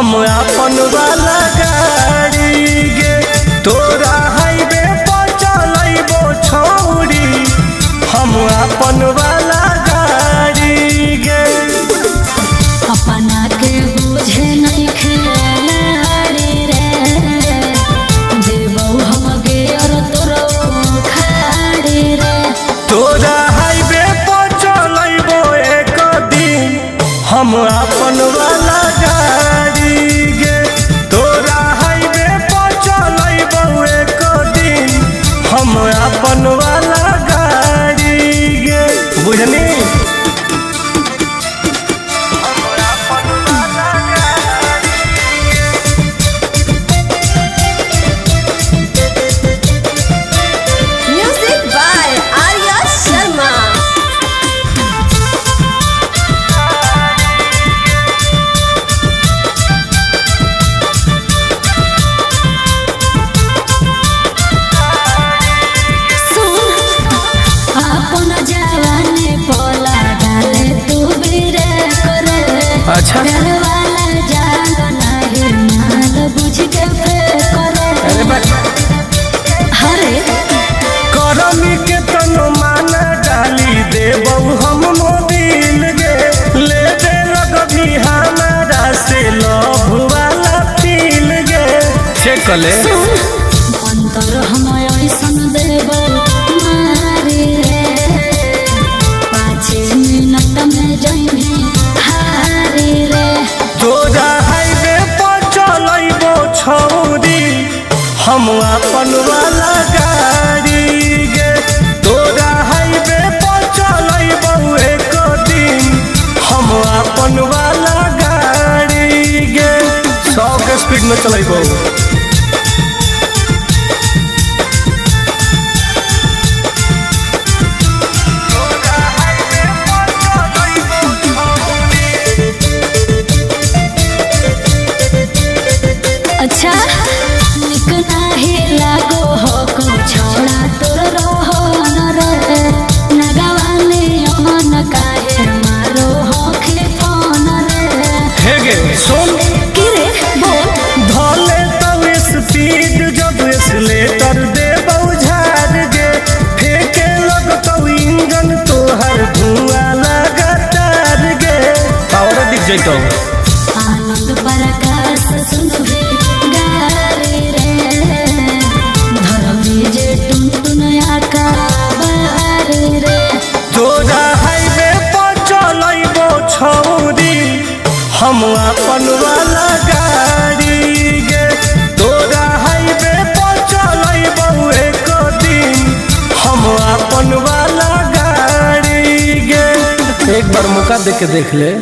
हम अपन वाला गाड़ी गे तोरा हाईवे पर चलैबो छौरी हम अपन वाला गाड़ी गे। अपना के बुझे नहीं खेलाड़ी रे देबो हम गे और तोरो खाड़ी रे। तोरा हाईवे पर चलैबो एक दिन हम अपन वाला गाड़ी गे तोरा हाईवे पर चलैबो एक दिन हम अपन वाला गाड़ी गे बुझनी। Music by Arya Sharma. अपन जवानी पोला डाले तू बिरे करे अच्छा घर वाला जान नहीं माल बुझ के करे। अरे बस हरे करमी के तनो माना डाली देबौ हम मोबिल गे ले दे लगभी हमारा से लव वाला फील गे चेक कर ले। अंतर हम ऐसन देबो मारी रे 5 मिनट में जइमे हारी रे। तोरा हाईवे पर चलैबो छौरी हम अपन वाला गाड़ी गे तोरा हाईवे पर चलैबो एक दिन हम अपन वाला गाड़ी गे 100 के स्पीड में चलैबो। अच्छा निक नाही लागो हो को छोड़ा तोर रहो न रे नगवाले अमन काहे मारो हो खे फोन रे। हे गे सुन की रे बोल धोले तो स्पीड जब एक्सीलेटर देबौ झाड़ गे फेंके लगतौ इंजन तोहर धुआं लगातार गे पावर दिख जइतौ। आनंद प्रकाश सुनबे गारे रे धरमी जे टुनटुन आकाबारे रे। तोरा हाईवे पर चलैबो छौरी हम अपन वाला गाड़ी गे तोरा हाईवे पर चलैबो एक दिन हम अपन वाला गाड़ी गे। एक बार मौका दे के देख ले।